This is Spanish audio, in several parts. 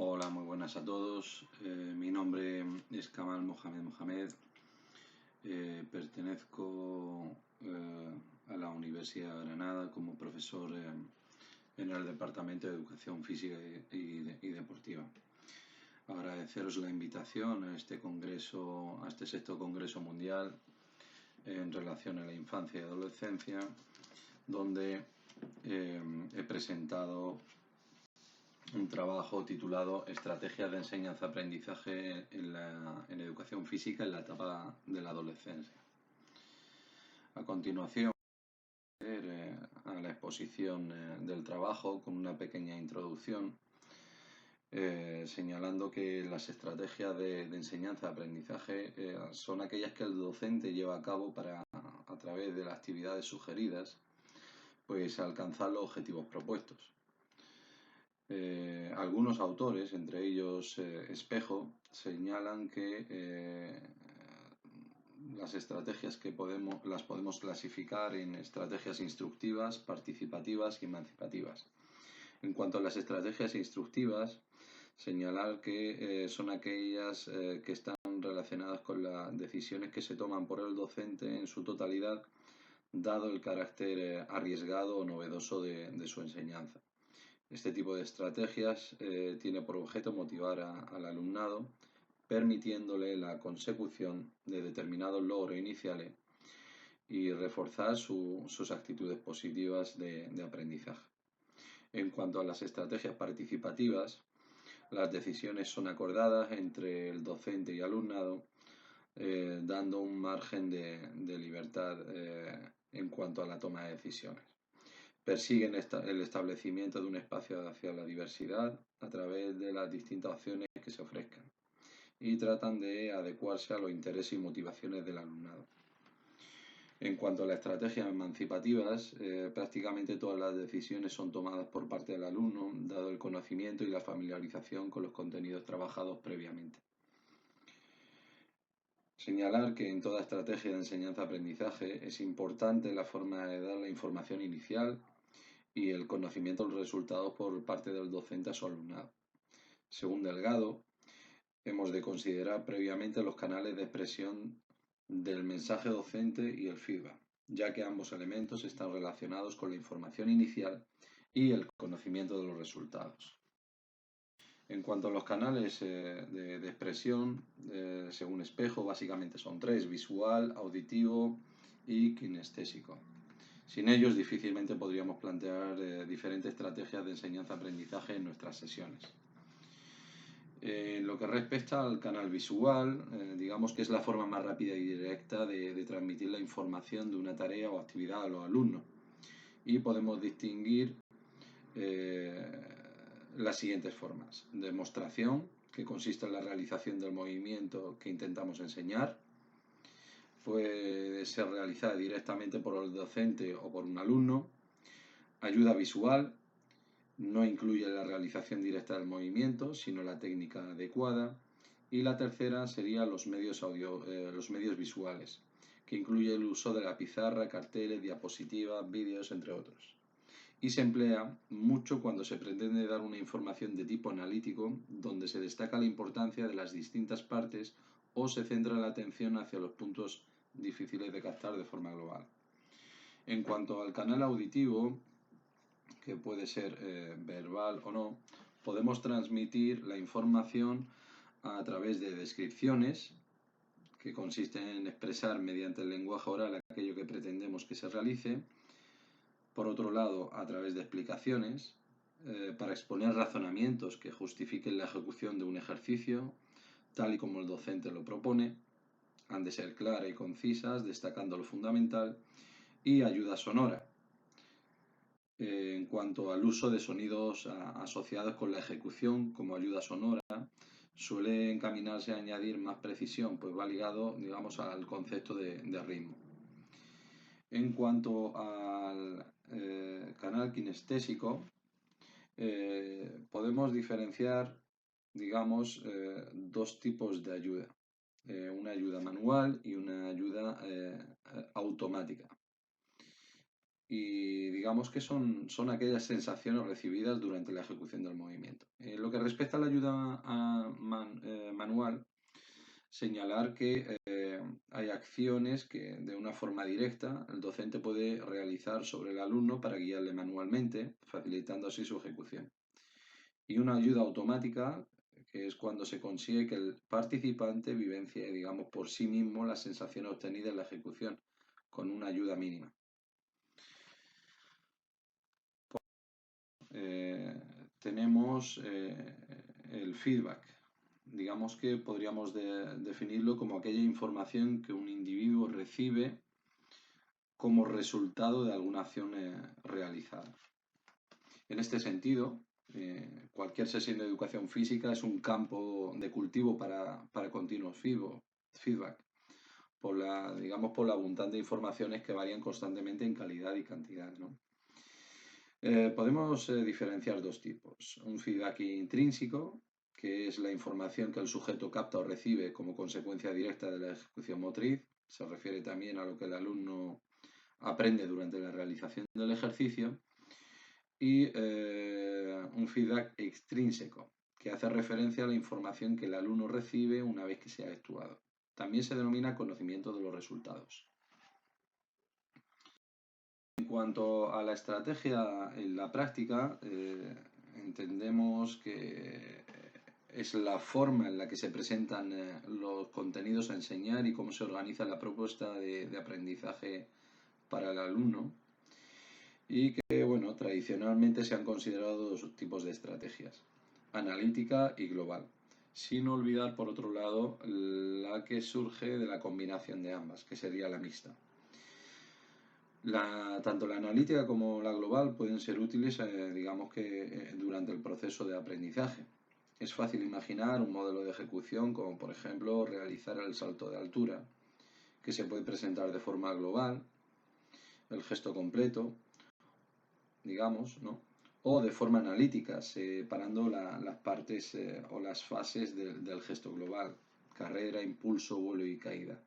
Hola, muy buenas a todos. Mi nombre es Kamal Mohamed. Pertenezco a la Universidad de Granada como profesor en el Departamento de Educación Física y Deportiva. Agradeceros la invitación a este congreso, a este sexto Congreso Mundial en relación a la infancia y adolescencia, donde he presentado un trabajo titulado Estrategias de enseñanza-aprendizaje en educación física en la etapa de la adolescencia. A continuación, a la exposición del trabajo con una pequeña introducción, señalando que las estrategias de enseñanza-aprendizaje son aquellas que el docente lleva a cabo para, a través de las actividades sugeridas, pues alcanzar los objetivos propuestos. Algunos autores, entre ellos Espejo, señalan que las estrategias las podemos clasificar en estrategias instructivas, participativas y emancipativas. En cuanto a las estrategias instructivas, señalar que son aquellas que están relacionadas con las decisiones que se toman por el docente en su totalidad, dado el carácter arriesgado o novedoso de su enseñanza. Este tipo de estrategias tiene por objeto motivar al alumnado, permitiéndole la consecución de determinados logros iniciales y reforzar sus actitudes positivas de aprendizaje. En cuanto a las estrategias participativas, las decisiones son acordadas entre el docente y alumnado, dando un margen de libertad en cuanto a la toma de decisiones. Persiguen el establecimiento de un espacio hacia la diversidad a través de las distintas opciones que se ofrezcan y tratan de adecuarse a los intereses y motivaciones del alumnado. En cuanto a las estrategias emancipativas, prácticamente todas las decisiones son tomadas por parte del alumno, dado el conocimiento y la familiarización con los contenidos trabajados previamente. Señalar que en toda estrategia de enseñanza-aprendizaje es importante la forma de dar la información inicial y el conocimiento de los resultados por parte del docente a su alumnado. Según Delgado, hemos de considerar previamente los canales de expresión del mensaje docente y el feedback, ya que ambos elementos están relacionados con la información inicial y el conocimiento de los resultados. En cuanto a los canales de expresión, según Espejo, básicamente son tres: visual, auditivo y kinestésico. Sin ellos, difícilmente podríamos plantear diferentes estrategias de enseñanza-aprendizaje en nuestras sesiones. En lo que respecta al canal visual, digamos que es la forma más rápida y directa de transmitir la información de una tarea o actividad a los alumnos. Y podemos distinguir las siguientes formas: demostración, que consiste en la realización del movimiento que intentamos enseñar. Puede ser realizada directamente por el docente o por un alumno. Ayuda visual, no incluye la realización directa del movimiento, sino la técnica adecuada. Y la tercera sería los medios visuales, que incluye el uso de la pizarra, carteles, diapositivas, vídeos, entre otros. Y se emplea mucho cuando se pretende dar una información de tipo analítico, donde se destaca la importancia de las distintas partes o se centra la atención hacia los puntos difíciles de captar de forma global. En cuanto al canal auditivo, que puede ser verbal o no, podemos transmitir la información a través de descripciones, que consisten en expresar mediante el lenguaje oral aquello que pretendemos que se realice. Por otro lado, a través de explicaciones, para exponer razonamientos que justifiquen la ejecución de un ejercicio, tal y como el docente lo propone. Han de ser claras y concisas, destacando lo fundamental. Y ayuda sonora, en cuanto al uso de sonidos asociados con la ejecución como ayuda sonora, suele encaminarse a añadir más precisión, pues va ligado, digamos, al concepto de ritmo. En cuanto al canal kinestésico, podemos diferenciar, digamos, dos tipos de ayuda: una ayuda manual y una ayuda automática. y digamos que son aquellas sensaciones recibidas durante la ejecución del movimiento. En lo que respecta a la ayuda manual, señalar que hay acciones que de una forma directa el docente puede realizar sobre el alumno para guiarle manualmente, facilitando así su ejecución. Y una ayuda automática, que es cuando se consigue que el participante vivencie, digamos, por sí mismo las sensaciones obtenidas en la ejecución, con una ayuda mínima. Tenemos el feedback. Digamos que podríamos definirlo como aquella información que un individuo recibe como resultado de alguna acción realizada. En este sentido, cualquier sesión de educación física es un campo de cultivo para continuos feedback, digamos, por la abundante informaciones que varían constantemente en calidad y cantidad, ¿no? Podemos diferenciar dos tipos. Un feedback intrínseco, que es la información que el sujeto capta o recibe como consecuencia directa de la ejecución motriz. Se refiere también a lo que el alumno aprende durante la realización del ejercicio. Y un feedback extrínseco, que hace referencia a la información que el alumno recibe una vez que se ha actuado. También se denomina conocimiento de los resultados. En cuanto a la estrategia en la práctica, entendemos que es la forma en la que se presentan los contenidos a enseñar y cómo se organiza la propuesta de aprendizaje para el alumno. Y que, bueno, tradicionalmente se han considerado dos tipos de estrategias, analítica y global, sin olvidar, por otro lado, la que surge de la combinación de ambas, que sería la mixta. Tanto la analítica como la global pueden ser útiles, digamos que durante el proceso de aprendizaje. Es fácil imaginar un modelo de ejecución como, por ejemplo, realizar el salto de altura, que se puede presentar de forma global, el gesto completo, digamos, ¿no? O de forma analítica, separando las partes o las fases del gesto global, carrera, impulso, vuelo y caída.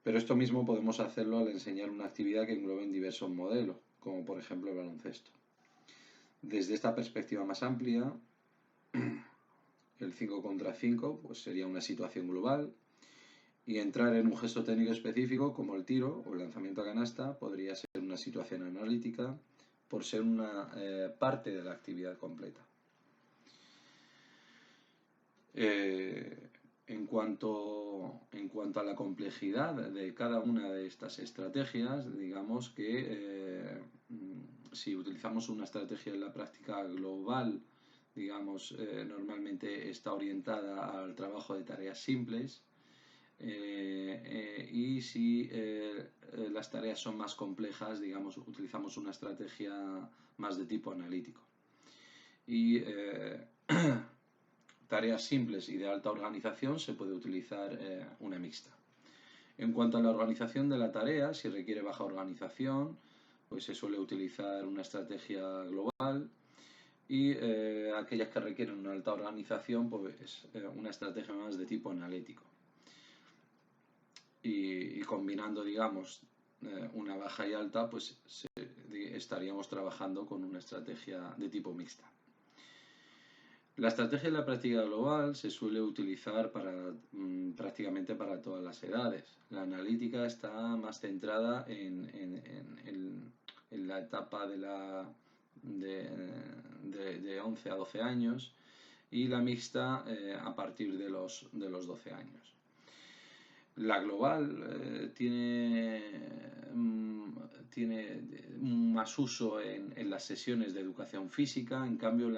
Pero esto mismo podemos hacerlo al enseñar una actividad que englobe diversos modelos, como por ejemplo el baloncesto. Desde esta perspectiva más amplia, el 5 contra 5 pues sería una situación global, y entrar en un gesto técnico específico como el tiro o el lanzamiento a canasta podría ser una situación analítica por ser una parte de la actividad completa. En cuanto a la complejidad de cada una de estas estrategias, digamos que si utilizamos una estrategia en la práctica global, digamos, normalmente está orientada al trabajo de tareas simples, y si las tareas son más complejas, digamos, utilizamos una estrategia más de tipo analítico. Y tareas simples y de alta organización se puede utilizar una mixta. En cuanto a la organización de la tarea, si requiere baja organización, pues se suele utilizar una estrategia global, y aquellas que requieren una alta organización, pues una estrategia más de tipo analítico. Y combinando, digamos, una baja y alta, pues estaríamos trabajando con una estrategia de tipo mixta. La estrategia de la práctica global se suele utilizar prácticamente para todas las edades. La analítica está más centrada en la etapa de 11 a 12 años, y la mixta a partir de los 12 años. La global tiene más uso en las sesiones de educación física. En cambio,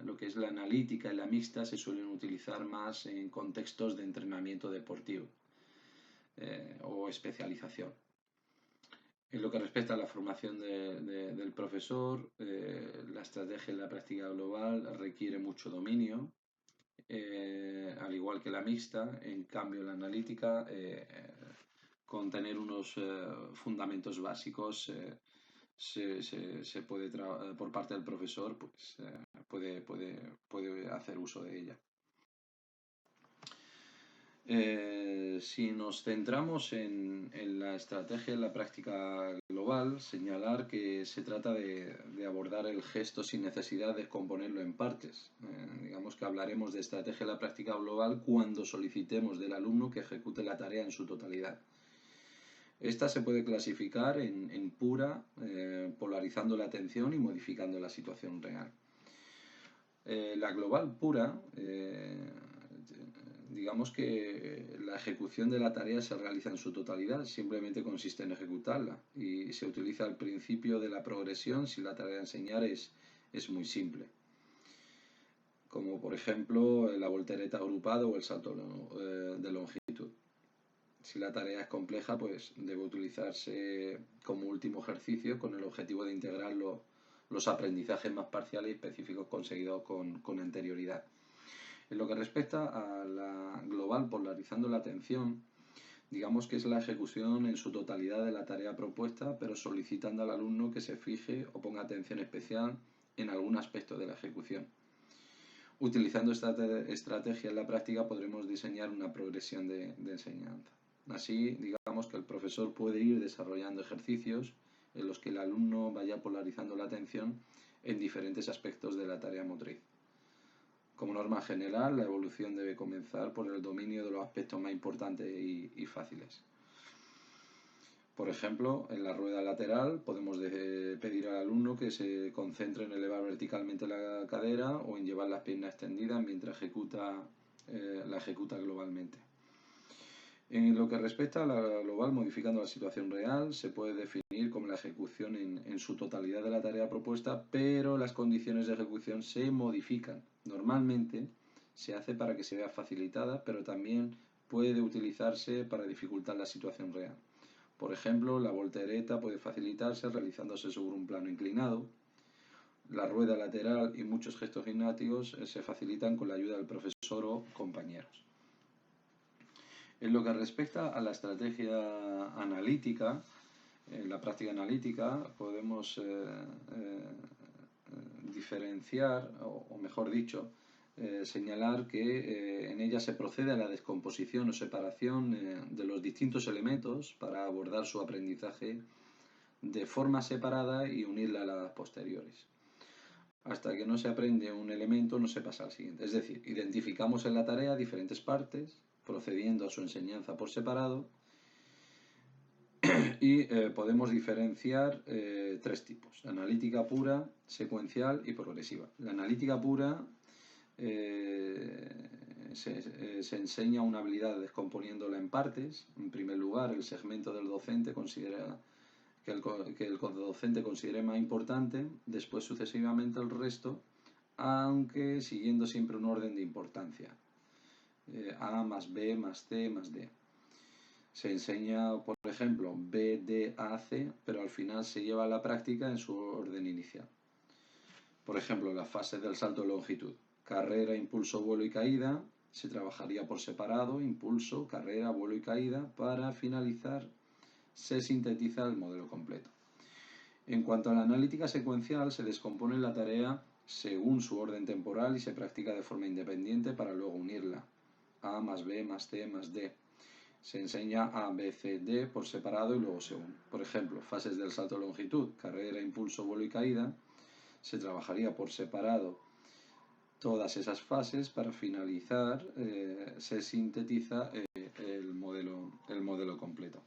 lo que es la analítica y la mixta se suelen utilizar más en contextos de entrenamiento deportivo o especialización. En lo que respecta a la formación del profesor, la estrategia en la práctica global requiere mucho dominio, al igual que la mixta. En cambio, la analítica, con tener unos fundamentos básicos, se puede por parte del profesor, pues puede hacer uso de ella. Si nos centramos en la estrategia en la práctica global, señalar que se trata de abordar el gesto sin necesidad de componerlo en partes. Digamos que hablaremos de estrategia en la práctica global cuando solicitemos del alumno que ejecute la tarea en su totalidad. Esta se puede clasificar en pura, polarizando la atención y modificando la situación real. La global pura, digamos que la ejecución de la tarea se realiza en su totalidad, simplemente consiste en ejecutarla y se utiliza el principio de la progresión si la tarea a enseñar es muy simple, como por ejemplo la voltereta agrupada o el salto de longitud. Si la tarea es compleja, pues debe utilizarse como último ejercicio con el objetivo de integrar los aprendizajes más parciales y específicos conseguidos con anterioridad. En lo que respecta a la global polarizando la atención, digamos que es la ejecución en su totalidad de la tarea propuesta, pero solicitando al alumno que se fije o ponga atención especial en algún aspecto de la ejecución. Utilizando esta estrategia en la práctica podremos diseñar una progresión de enseñanza. Así, digamos que el profesor puede ir desarrollando ejercicios en los que el alumno vaya polarizando la atención en diferentes aspectos de la tarea motriz. Como norma general, la evolución debe comenzar por el dominio de los aspectos más importantes y fáciles. Por ejemplo, en la rueda lateral podemos pedir al alumno que se concentre en elevar verticalmente la cadera o en llevar las piernas extendidas mientras la ejecuta globalmente. En lo que respecta a la global modificando la situación real, se puede definir como la ejecución en su totalidad de la tarea propuesta, pero las condiciones de ejecución se modifican. Normalmente se hace para que se vea facilitada, pero también puede utilizarse para dificultar la situación real. Por ejemplo, la voltereta puede facilitarse realizándose sobre un plano inclinado. La rueda lateral y muchos gestos gimnásticos se facilitan con la ayuda del profesor o compañeros. En lo que respecta a la estrategia analítica, en la práctica analítica podemos diferenciar, o mejor dicho, señalar que en ella se procede a la descomposición o separación de los distintos elementos para abordar su aprendizaje de forma separada y unirla a las posteriores. Hasta que no se aprende un elemento no se pasa al siguiente. Es decir, identificamos en la tarea diferentes partes, procediendo a su enseñanza por separado, y podemos diferenciar tres tipos: analítica pura, secuencial y progresiva. La analítica pura se enseña una habilidad descomponiéndola en partes. En primer lugar, el segmento del docente considera que el docente considere más importante, después sucesivamente el resto, aunque siguiendo siempre un orden de importancia. A más B más C más D. Se enseña, por ejemplo, B, D, A, C, pero al final se lleva a la práctica en su orden inicial. Por ejemplo, las fases del salto de longitud: carrera, impulso, vuelo y caída. Se trabajaría por separado: impulso, carrera, vuelo y caída. Para finalizar, se sintetiza el modelo completo. En cuanto a la analítica secuencial, se descompone la tarea según su orden temporal y se practica de forma independiente para luego unirla. A más B más C más D. Se enseña A, B, C, D por separado y luego se une. Por ejemplo, fases del salto de longitud: carrera, impulso, vuelo y caída. Se trabajaría por separado todas esas fases para finalizar, se sintetiza el modelo completo.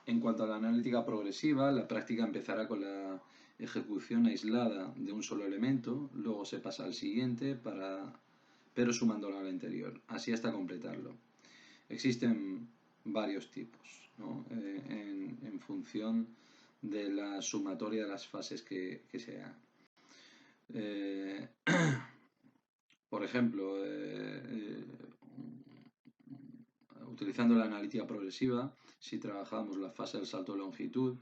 En cuanto a la analítica progresiva, la práctica empezará con la ejecución aislada de un solo elemento, luego se pasa al siguiente, pero sumándolo al anterior, así hasta completarlo. Existen varios tipos, ¿no? En función de la sumatoria de las fases que se hagan. Por ejemplo, utilizando la analítica progresiva, si trabajamos la fase del salto de longitud,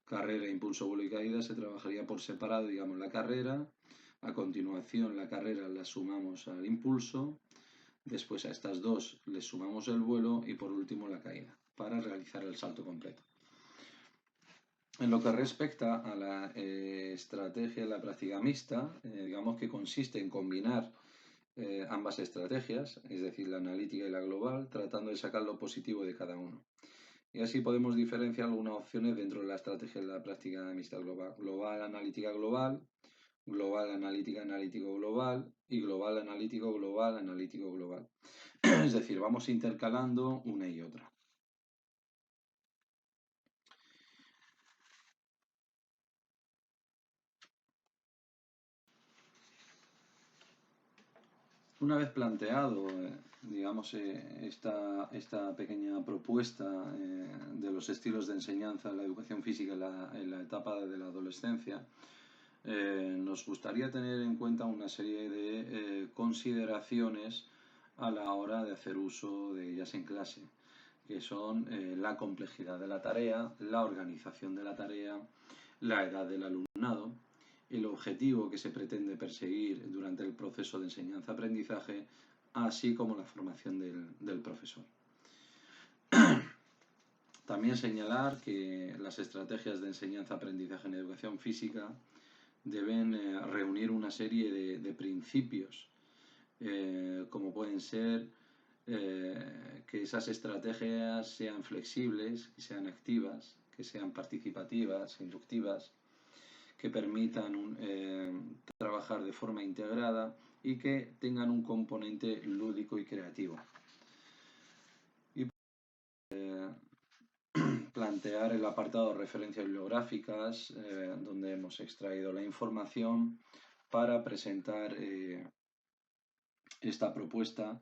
carrera, impulso, vuelo y caída, se trabajaría por separado, digamos, la carrera. A continuación, la carrera la sumamos al impulso. Después a estas dos les sumamos el vuelo y por último la caída, para realizar el salto completo. En lo que respecta a la estrategia de la práctica mixta, digamos que consiste en combinar ambas estrategias, es decir, la analítica y la global, tratando de sacar lo positivo de cada uno. Y así podemos diferenciar algunas opciones dentro de la estrategia de la práctica mixta global. Global, analítica global, global, analítica, analítico global y global, analítico, global, analítico global. Es decir, vamos intercalando una y otra. Una vez planteado, digamos, esta pequeña propuesta de los estilos de enseñanza en la educación física en la etapa de la adolescencia, nos gustaría tener en cuenta una serie de consideraciones a la hora de hacer uso de ellas en clase, que son la complejidad de la tarea, la organización de la tarea, la edad del alumnado, el objetivo que se pretende perseguir durante el proceso de enseñanza-aprendizaje, así como la formación del profesor. También señalar que las estrategias de enseñanza-aprendizaje en educación física deben reunir una serie de principios, como pueden ser que esas estrategias sean flexibles, que sean activas, que sean participativas, inductivas, que permitan trabajar de forma integrada y que tengan un componente lúdico y creativo. Y plantear el apartado de referencias bibliográficas, donde hemos extraído la información para presentar esta propuesta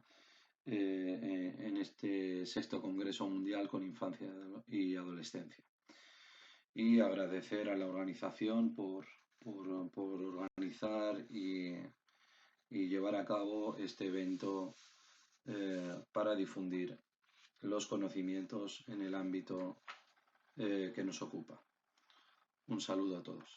en este sexto Congreso Mundial con Infancia y Adolescencia. Y agradecer a la organización por organizar y llevar a cabo este evento para difundir los conocimientos en el ámbito que nos ocupa. Un saludo a todos.